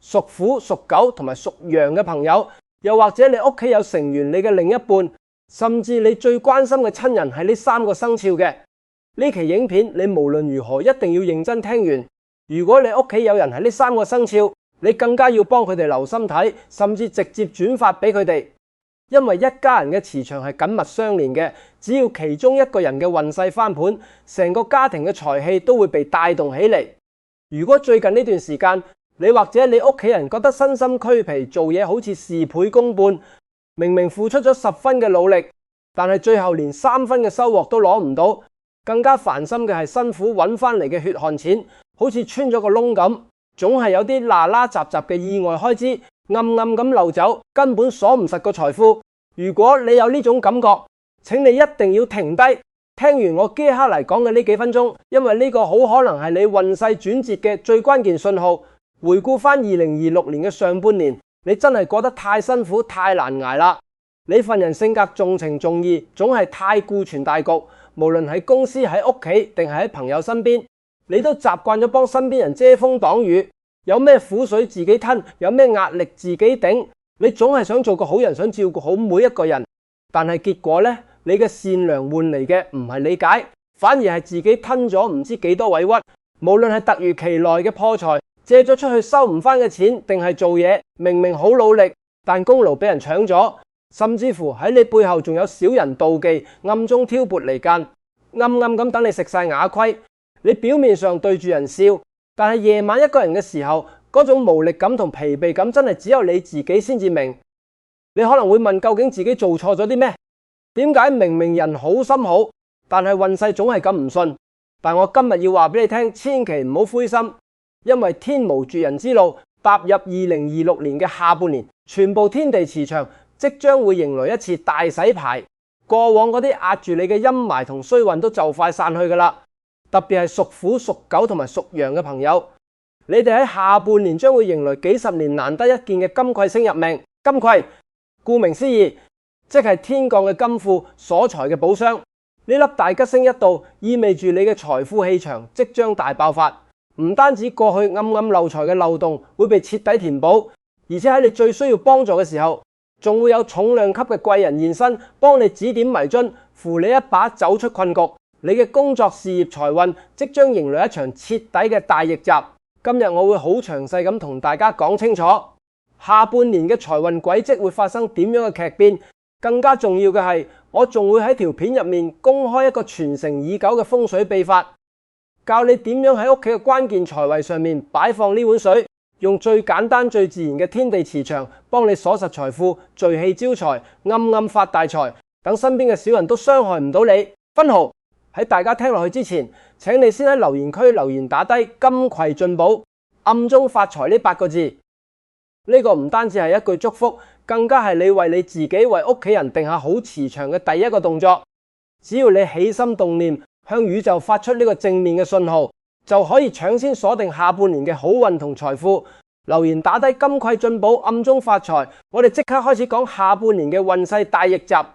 屬虎、屬狗同埋屬羊嘅朋友，又或者你屋企有成員，你嘅另一半，甚至你最關心嘅親人係呢3個生肖嘅。呢期影片你無論如何一定要認真聽完。如果你屋企有人係呢3個生肖，你更加要幫佢哋留心睇，甚至直接轉發俾佢哋。因為一家人嘅磁場係緊密相連嘅，只要其中一個人嘅運勢翻盤，成個家庭嘅財氣都會被帶動起嚟。如果最近呢段時間，你或者你屋企人覺得身心俱疲，做嘢好似事倍功半，明明付出咗10分嘅努力，但係最後連3分嘅收穫都攞唔到，更加煩心嘅係辛苦揾翻嚟嘅血汗錢，好似穿咗個窿咁，總係有啲嗱嗱雜雜嘅意外開支，暗暗咁漏走，根本鎖唔實個財富。如果你有呢種感覺，請你一定要停低，聽完我接下嚟講嘅呢幾分鐘，因為呢個好可能係你運勢轉折嘅最關鍵信號。回顧翻2026年嘅上半年，你真係過得太辛苦、太難捱啦。你份人性格重情重義，總係太顧全大局，無論喺公司、喺屋企定係喺朋友身邊，你都習慣咗幫身邊人遮風擋雨，有咩苦水自己吞，有咩壓力自己頂。你總係想做個好人，想照顧好每一個人，但係結果呢，你嘅善良換嚟嘅唔係理解，反而係自己吞咗唔知幾多委屈。無論係突如其來嘅破財，借咗出去收唔翻嘅錢，定係做嘢明明好努力，但功勞俾人搶咗，甚至乎喺你背後仲有小人妒忌，暗中挑撥離間，暗暗咁等你食晒瓦虧。你表面上對住人笑，但係夜晚一個人嘅時候，嗰種無力感同疲憊感真係只有你自己先至明。你可能會問，究竟自己做錯咗啲咩？點解明明人好心好，但係運勢總係咁唔順？但我今日要話俾你聽，千祈唔好灰心。因為天無絕人之路，踏入2026年嘅下半年，全部天地磁場即將會迎來一次大洗牌，過往嗰啲壓住你嘅陰霾同衰運都就快散去噶啦。特別係屬虎、屬狗同埋屬羊嘅朋友，你哋喺下半年將會迎來幾十年難得一見嘅金匱星入命。金匱顧名思義，即係天降嘅金庫，鎖財嘅寶箱。呢粒大吉星一到，意味住你嘅財富氣場即將大爆發。唔單止過去暗暗漏財嘅漏洞會被徹底填補，而且喺你最需要幫助嘅時候，仲會有重量級嘅貴人現身，幫你指點迷津，扶你一把走出困局。你嘅工作、事業、財運即將迎來一場徹底嘅大逆襲。今日我會好詳細咁同大家講清楚，下半年嘅財運軌跡會發生點樣嘅劇變。更加重要嘅係，我仲會喺條片入面公開一個傳承已久嘅風水秘法，教你點樣喺屋企嘅關鍵財位上面擺放呢碗水，用最簡單最自然嘅天地磁場幫你鎖實財富，聚氣招財，暗暗發大財，等身邊嘅小人都傷害唔到你。分毫喺大家聽落去之前，請你先喺留言區留言打低金匱進寶，暗中發財呢8個字。呢個唔單止係一句祝福，更加係你為你自己、為屋企人定下好磁場嘅第一個動作。只要你起心動念，向宇宙發出呢個正面嘅信號，就可以搶先鎖定下半年嘅好運同財富。留言打低金匱進寶，暗中發財。我哋即刻開始講下半年嘅運勢大逆襲。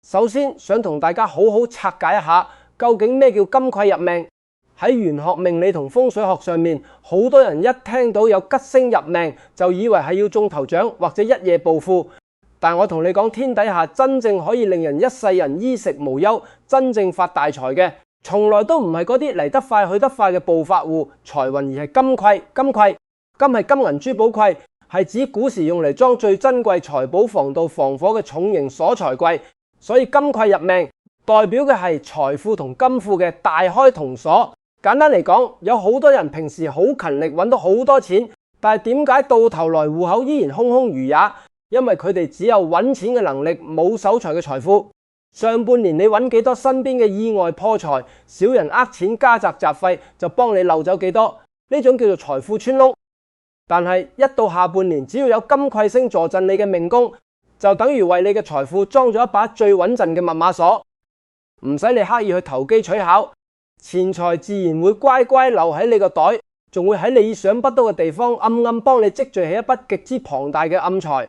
首先想同大家好好拆解一下，究竟咩叫金匱入命？喺玄學命理同風水學上面，好多人一聽到有吉星入命，就以為係要中頭獎或者一夜暴富。但我同你講，天底下真正可以令人一世人衣食無憂，真正發大財嘅，從來都唔係嗰啲嚟得快去得快嘅暴發戶財運，而係金匱。金係金銀珠寶匱，係指古時用嚟裝最珍貴財寶防盜防火嘅重型鎖財櫃。所以金匱入命代表嘅係財富同金庫嘅大開同鎖。簡單嚟講，有好多人平時好勤力揾到好多錢，但係點解到頭來戶口依然空空如也？因為佢哋只有揾錢嘅能力，冇守財嘅財富。上半年你揾幾多，身邊嘅意外破財、小人呃錢、家宅雜費就幫你漏走幾多，呢種叫做財富穿窿。但係一到下半年，只要有金匱星坐鎮你嘅命宮，就等於為你嘅財富裝咗一把最穩陣嘅密碼鎖，唔使你刻意去投機取巧，錢財自然會乖乖留喺你個袋，仲會喺你意想不到嘅地方暗暗幫你積聚起一筆極之龐大嘅暗財。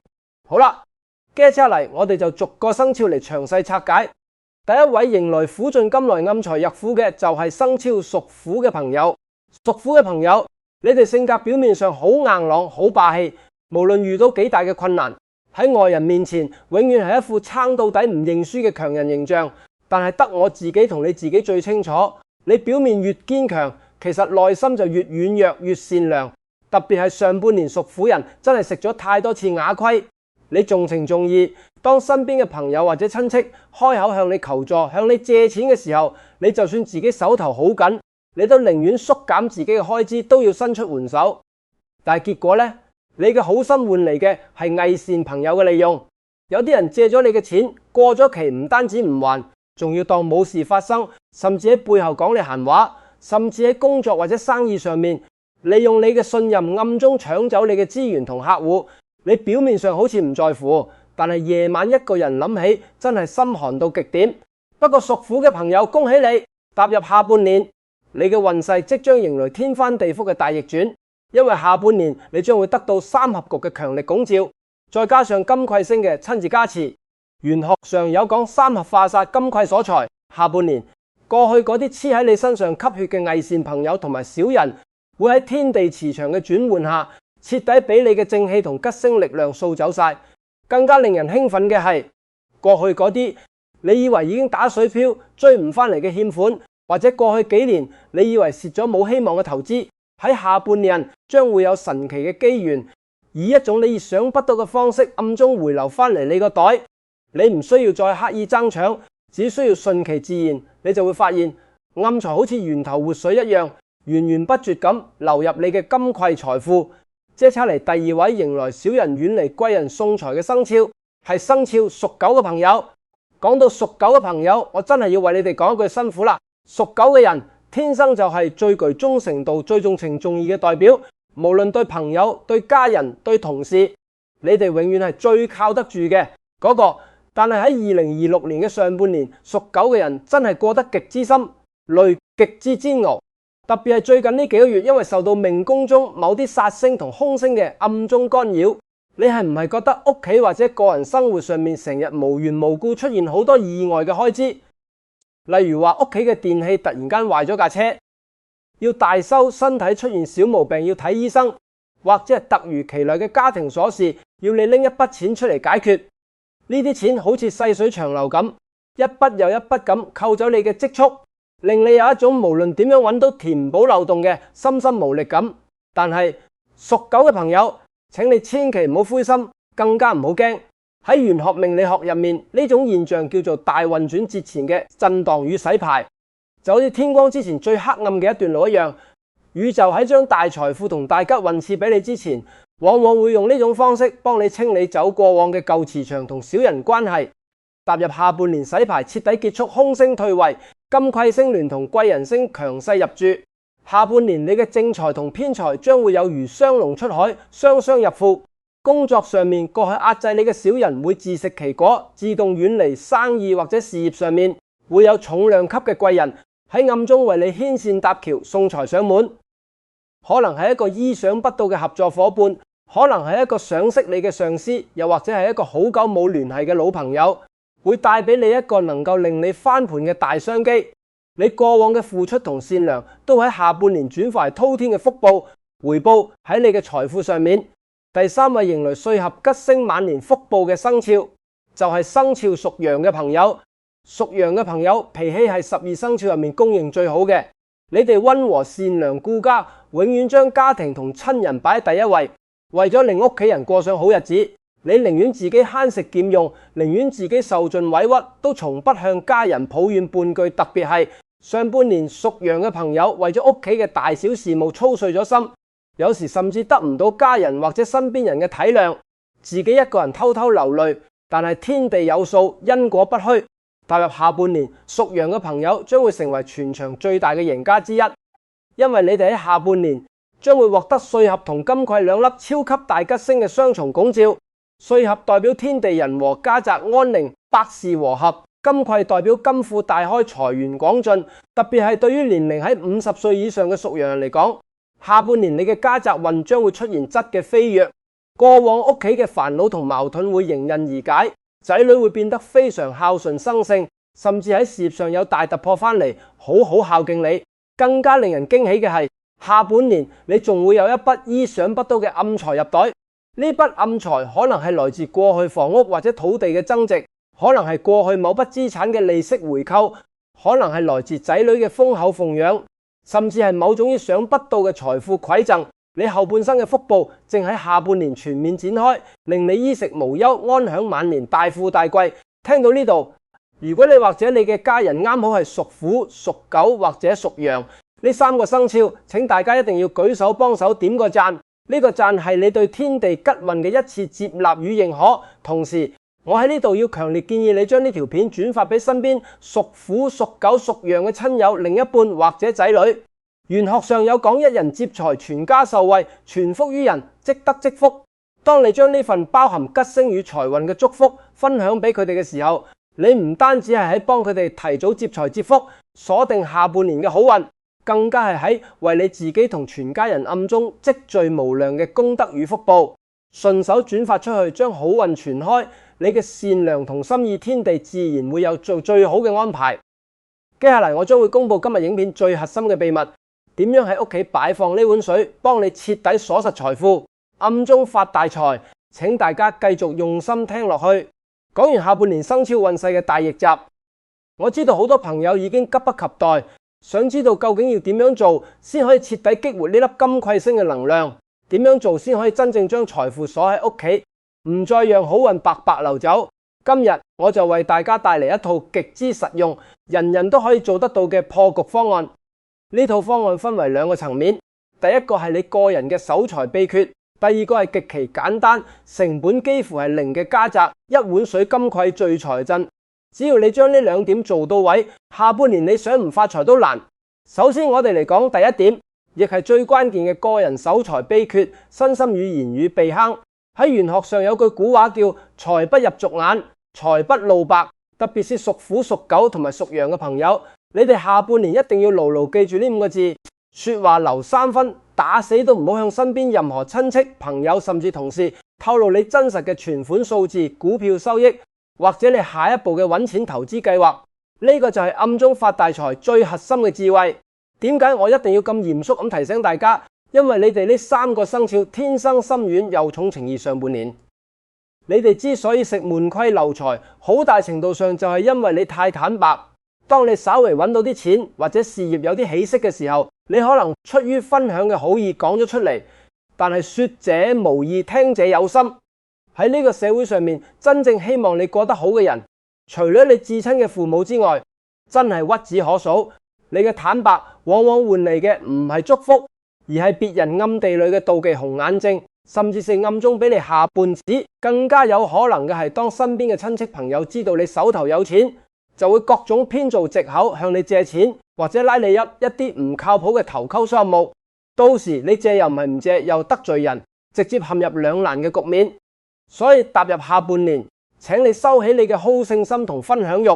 好啦，接下嚟我哋就逐個生肖嚟詳細拆解。第一位迎來虎進金來暗財入庫嘅就係生肖屬虎嘅朋友。屬虎嘅朋友，你哋性格表面上好硬朗、好霸氣，無論遇到幾大嘅困難，喺外人面前永遠係一副撐到底唔認輸嘅強人形象。但係得我自己同你自己最清楚，你表面越堅強，其實內心就越軟弱、越善良。特別係上半年屬虎人真係食咗太多次啞虧。你重情重義，當身邊嘅朋友或者親戚開口向你求助、向你借錢嘅時候，你就算自己手頭好緊，你都寧願縮減自己嘅開支，都要伸出援手。但係結果呢，你嘅好心換嚟嘅係偽善朋友嘅利用。有啲人借咗你嘅錢，過咗期唔單止唔還，仲要當冇事發生，甚至喺背後講你閒話，甚至喺工作或者生意上面利用你嘅信任，暗中搶走你嘅資源同客戶。你表面上好似唔在乎，但係夜晚一個人諗起，真係心寒到極點。不過屬虎嘅朋友，恭喜你踏入下半年，你嘅運勢即將迎來天翻地覆嘅大逆轉。因為下半年你將會得到三合局嘅強力拱照，再加上金匱星嘅親自加持。玄學上有講三合化煞，金匱所財。下半年過去嗰啲黐喺你身上吸血嘅偽善朋友同埋小人，會喺天地磁場嘅轉換下，徹底俾你嘅正氣同吉星力量掃走晒。更加令人興奮嘅係，過去嗰啲你以為已經打水漂追唔翻嚟嘅欠款，或者過去幾年你以為蝕咗冇希望嘅投資，喺下半年將會有神奇嘅機緣，以一種你意想不到嘅方式暗中回流翻嚟你個袋。你唔需要再刻意爭搶，只需要順其自然，你就會發現暗財好似源頭活水一樣，源源不絕咁流入你嘅金匱財富。接下嚟第二位迎來小人遠離貴人送財嘅生肖係生肖屬狗嘅朋友。講到屬狗嘅朋友，我真係要為你哋講一句辛苦啦。屬狗嘅人天生就係最具忠誠度、最重情重義嘅代表，無論對朋友、對家人、對同事，你哋永遠係最靠得住嘅嗰個。但係喺2026年嘅上半年，屬狗嘅人真係過得極之深，累極之煎熬。特別係最近呢幾個月，因為受到命宮中某啲煞星同凶星嘅暗中干擾，你係唔係覺得屋企或者個人生活上面成日無緣無故出現好多意外嘅開支？例如話屋企嘅電器突然間壞咗架車，要大修，身體出現小毛病要睇醫生，或者係突如其來嘅家庭瑣事，要你拎一筆錢出嚟解決。呢啲錢好似細水長流咁，一筆又一筆咁扣走你嘅積蓄，令你有一種無論點樣揾到填補漏洞嘅深深無力感。但係屬狗嘅朋友，請你千祈唔好灰心，更加唔好驚。喺玄學命理學入面，呢種現象叫做大運轉節前嘅震盪與洗牌，就好似天光之前最黑暗嘅一段路一樣。宇宙喺將大財富同大吉運賜俾你之前，往往會用呢種方式幫你清理走過往嘅舊磁場同小人關係。踏入下半年洗牌徹底結束，凶星退位，金匱星聯同貴人星強勢入駐。下半年你嘅正財同偏財將會有如雙龍出海，雙雙入庫。工作上面過去壓制你嘅小人會自食其果，自動遠離。生意或者事業上面會有重量級嘅貴人喺暗中為你牽線搭橋，送財上門。可能係一個意想不到嘅合作夥伴，可能係一個賞識你嘅上司，又或者係一個好久冇聯繫嘅老朋友，會帶俾你一個能夠令你翻盤嘅大商機。你過往嘅付出同善良都喺下半年轉化為滔天嘅福報，回報喺你嘅財富上面。第三位迎來歲合吉星晚年福報嘅生肖就係生肖屬羊嘅朋友。屬羊嘅朋友脾氣係12生肖入面公認最好嘅，你哋溫和善良顧家，永遠將家庭同親人擺喺第一位，為咗令屋企人過上好日子，你寧願自己慳食儉用，寧願自己受盡委屈，都從不向家人抱怨半句。特別係上半年屬羊嘅朋友，為咗屋企嘅大小事務操碎咗心，有時甚至得唔到家人或者身邊人嘅體諒，自己一個人偷偷流淚。但係天地有數，因果不虛。踏入下半年，屬羊嘅朋友將會成為全場最大嘅贏家之一，因為你哋喺下半年將會獲得歲合同金匱兩粒超級大吉星嘅雙重拱照。歲合代表天地人和，家宅安寧，百事和合；金匱代表金庫大開，財源廣進。特別係對於年齡喺50歲以上嘅屬羊人嚟講，下半年你嘅家宅運將會出現質嘅飛躍，過往屋企嘅煩惱同矛盾會迎刃而解，仔女會變得非常孝順生性，甚至喺事業上有大突破翻嚟，好好孝敬你。更加令人驚喜嘅係，下半年你仲會有一筆意想不到嘅暗財入袋。呢筆暗財可能係來自過去房屋或者土地嘅增值，可能係過去某筆資產嘅利息回購，可能係來自仔女嘅豐厚奉養，甚至係某種意想不到嘅財富饋贈。你後半生嘅福報正喺下半年全面展開，令你衣食無憂，安享晚年，大富大貴。聽到呢度，如果你或者你嘅家人啱好係屬虎、屬狗或者屬羊呢3個生肖，請大家一定要舉手幫手點個讚。呢個讚係你對天地吉運嘅一次接納與認可。同時，我喺呢度要強烈建議你將呢條片轉發俾身邊屬虎、屬狗、屬羊嘅親友、另一半或者仔女。玄學上有講，一人接財，全家受惠，傳福於人，積德積福。當你將呢份包含吉星與財運嘅祝福分享俾佢哋嘅時候，你唔單止係喺幫佢哋提早接財接福，鎖定下半年嘅好運，更加係喺為你自己同全家人暗中積聚無量嘅功德與福報。順手轉發出去，將好運傳開，你嘅善良同心意，天地自然會有做最好嘅安排。接下嚟我將會公布今日影片最核心嘅秘密，點樣喺屋企擺放呢碗水，幫你徹底鎖實財富，暗中發大財。請大家繼續用心聽落去。講完下半年生肖運勢嘅大逆襲，我知道好多朋友已經急不及待，想知道究竟要點樣做先可以徹底激活呢粒金匱星嘅能量，點樣做先可以真正將財富鎖喺屋企，唔再讓好運白白流走。今日我就為大家帶嚟一套極之實用，人人都可以做得到嘅破局方案。呢套方案分為2個層面，第一個係你個人嘅守財秘訣，第二個係極其簡單，成本幾乎係零嘅家宅，一碗水金匱聚財陣。只要你將呢2點做到位，下半年你想唔發財都難。首先我哋嚟講第一點，亦係最關鍵嘅個人守財秘訣，身心與言語避坑。喺玄學上有句古話叫財不入俗眼，財不露白。特別是屬虎、屬狗同埋屬羊嘅朋友，你哋下半年一定要牢牢記住呢5個字，說話留3分，打死都唔好向身邊任何親戚、朋友甚至同事透露你真實嘅存款數字、股票收益或者你下一步嘅揾錢投資計劃。呢個就係暗中發大財最核心嘅智慧。點解我一定要咁嚴肅咁提醒大家？因為你哋呢3個生肖天生心軟又重情義，上半年你哋之所以食悶虧漏財，好大程度上就係因為你太坦白。當你稍微揾到啲錢或者事業有啲起色嘅時候，你可能出於分享嘅好意講咗出嚟，但係說者無意，聽者有心。喺呢個社會上面，真正希望你過得好嘅人，除咗你至親嘅父母之外，真係屈指可數。你嘅坦白往往換嚟嘅唔係祝福，而係別人暗地裏嘅妒忌紅眼症，甚至是暗中俾你下絆子。更加有可能嘅係，當身邊嘅親戚朋友知道你手頭有錢，就會各種編造藉口向你借錢，或者拉你一啲唔靠譜嘅投溝項目。到時你借又唔係唔借，又得罪人，直接陷入兩難嘅局面。所以踏入下半年，請你收起你嘅好勝心同分享欲，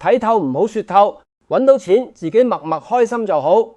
睇透唔好說透，揾到錢自己默默開心就好。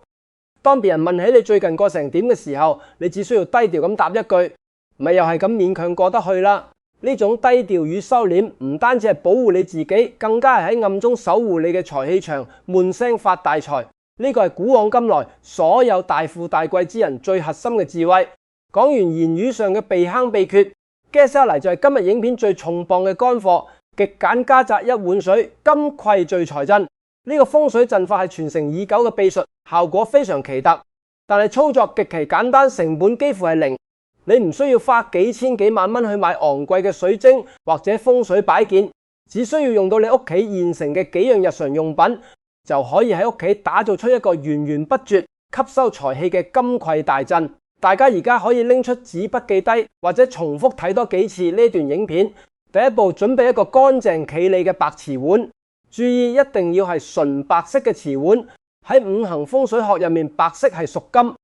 當別人問起你最近過成點嘅時候，你只需要低調咁答一句，咪又係咁勉強過得去啦。呢種低調與收斂，唔單止係保護你自己，更加係喺暗中守護你嘅財氣場，悶聲發大財。呢個係古往今來所有大富大貴之人最核心嘅智慧。講完言語上嘅避坑秘訣，接下嚟就係今日影片最重磅嘅乾貨，極簡家宅一碗水，金匱聚財陣。呢個風水陣法係傳承已久嘅秘術，效果非常奇特，但係操作極其簡單，成本幾乎係零。你唔需要花幾千幾萬蚊去買昂貴嘅水晶或者風水擺件，只需要用到你屋企現成嘅幾樣日常用品，就可以喺屋企打造出一個源源不絕、吸收財氣嘅金匱大陣。大家而家可以拎出紙筆記低，或者重複睇多幾次呢段影片。第一步，準備一個乾淨企理嘅白瓷碗，注意一定要係純白色嘅瓷碗。喺五行風水學入面，白色係屬金，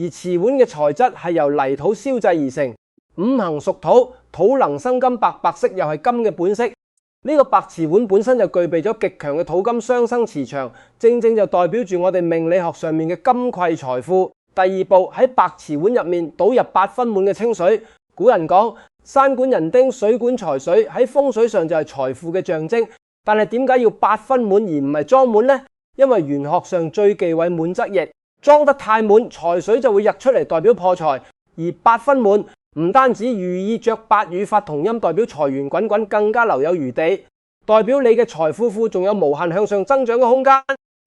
而瓷碗嘅材質係由泥土燒製而成。五行屬土，土能生金，白色又係金嘅本色。呢個白瓷碗本身就具備咗極強嘅土金相生磁場，正正就代表住我哋命理學上面嘅金匱財富。第二步，喺白瓷碗入面倒入8分滿嘅清水。古人講山管人丁，水管財水，喺風水上就係財富嘅象徵。但係點解要8分滿而唔係裝滿呢？因為玄學上最忌諱滿則溢，裝得太滿，財水就會溢出嚟，代表破財；而8分滿唔單止寓意着8與發同音，代表財源滾滾，更加留有餘地，代表你嘅財富庫仲有無限向上增長嘅空間。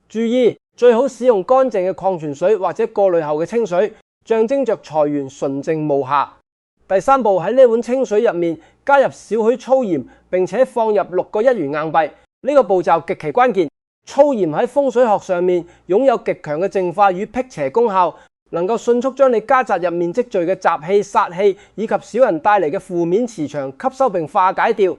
注意，最好使用乾淨嘅礦泉水或者過濾後嘅清水，象徵着財源純淨無瑕。第三步，喺呢碗清水入面加入少許粗鹽，並且放入6個1元硬幣。呢個步驟極其關鍵。粗鹽喺風水學上面擁有極強嘅淨化與辟邪功效，能夠迅速將你家宅入面積聚嘅雜氣、煞氣以及小人帶嚟嘅負面磁場吸收並化解掉。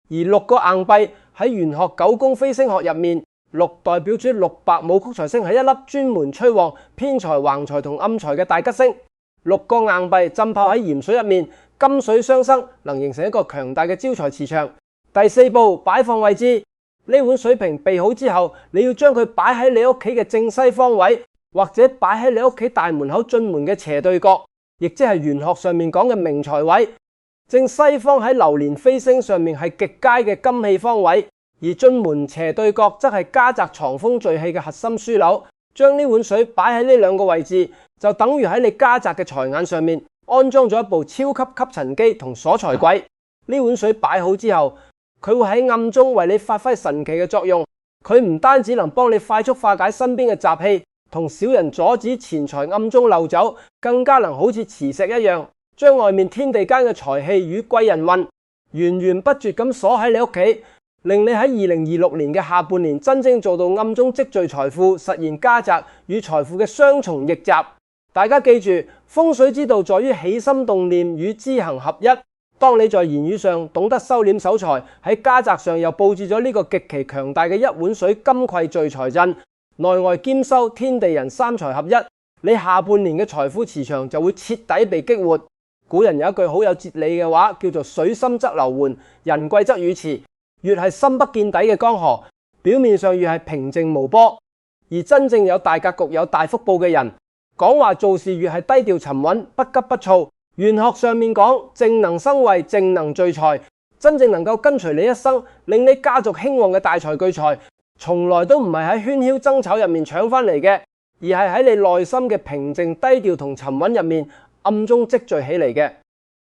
而6個硬幣喺玄學9宮飛星學入面，6代表住6白武曲財星，係一粒專門催旺偏財、橫財同暗財嘅大吉星。6個硬幣浸泡喺鹽水入面，金水相生，能形成一個強大嘅招財磁場。第四步，擺放位置。呢碗水瓶備好之後，你要將佢擺喺你屋企嘅正西方位，或者擺喺你屋企大門口進門嘅斜對角，亦即係玄學上面講嘅明財位。正西方喺流年飛星上面係極佳嘅金氣方位，而進門斜對角則係家宅藏風聚氣嘅核心樞紐。將呢碗水擺喺呢2個位置，就等於喺你家宅嘅財眼上面安裝咗一部超級吸塵機同鎖財櫃。呢碗水擺好之後，佢會喺暗中為你發揮神奇嘅作用。佢唔單止能幫你快速化解身邊嘅雜氣，同小人阻止錢財暗中漏走，更加能好似磁石一樣，將外面天地間嘅財氣與貴人運源源不絕咁鎖喺你屋企，令你喺2026年嘅下半年真正做到暗中積聚財富，實現家宅與財富嘅雙重逆襲。大家記住，風水之道在於起心動念與知行合一。當你在言語上懂得收斂守財，喺家宅上又佈置咗呢個極其強大嘅一碗水金匱聚財陣，內外兼收，天地人三財合一，你下半年嘅財富磁場就會徹底被激活。古人有一句好有哲理嘅話，叫做水深則流緩，人貴則語遲。越係深不見底嘅江河，表面上越係平靜無波，而真正有大格局、有大福報嘅人，講話做事越係低調沉穩，不急不躁。玄學上面講，正能生慧，正能聚財，真正能夠跟隨你一生，令你家族興旺嘅大財巨財，從來都唔係喺喧囂爭吵入面搶翻嚟嘅，而係喺你內心嘅平靜低調同沉穩入面暗中積聚起嚟嘅。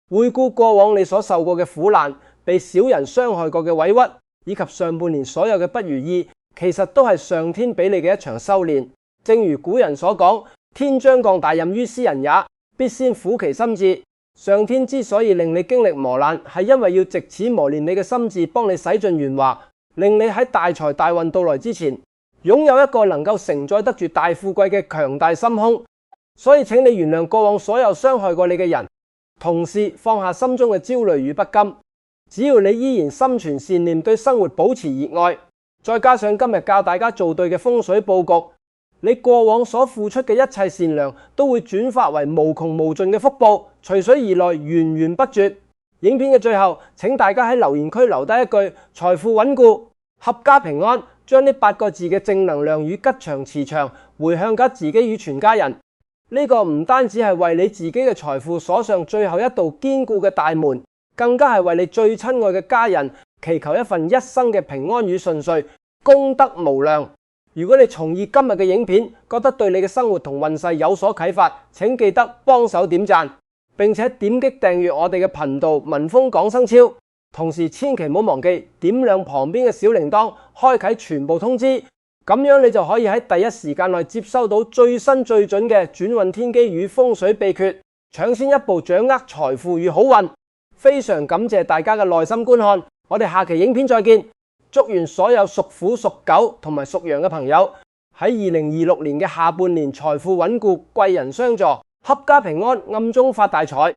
回顧過往你所受過嘅苦難，被小人傷害過嘅委屈，以及上半年所有嘅不如意，其實都係上天俾你嘅一場修煉。正如古人所講，天將降大任於斯人也，必先苦其心志。上天之所以令你經歷磨難，係因為要藉此磨練你嘅心智，幫你洗盡鉛華，令你喺大財大運到來之前，擁有一個能夠承載得住大富貴嘅強大心胸。所以請你原諒過往所有傷害過你嘅人，同時放下心中嘅焦慮與不甘。只要你依然心存善念，對生活保持熱愛，再加上今日教大家做對嘅風水佈局，你過往所付出嘅一切善良都會轉化為無窮無盡嘅福報，隨水而來，源源不絕。影片嘅最後，請大家喺留言區留低一句財富穩固、合家平安，將呢8個字嘅正能量與吉祥磁場回向給自己與全家人。呢個唔單止係為你自己嘅財富鎖上最後一道堅固嘅大門，更加係為你最親愛嘅家人祈求一份一生嘅平安與順遂，功德無量。如果你從意今日嘅影片，覺得對你嘅生活同運勢有所啟發，請記得幫手點讚，並且點擊訂閱我哋嘅頻道文風講生肖。同時千祈唔好忘記點亮旁邊嘅小鈴鐺，開啟全部通知，咁樣你就可以喺第一時間內接收到最新最準嘅轉運天機與風水秘訣，搶先一步掌握財富與好運。非常感謝大家嘅耐心觀看，我哋下期影片再見。祝願所有屬虎、屬狗同埋屬羊嘅朋友喺2026年嘅下半年財富穩固、貴人相助、合家平安、暗中發大財。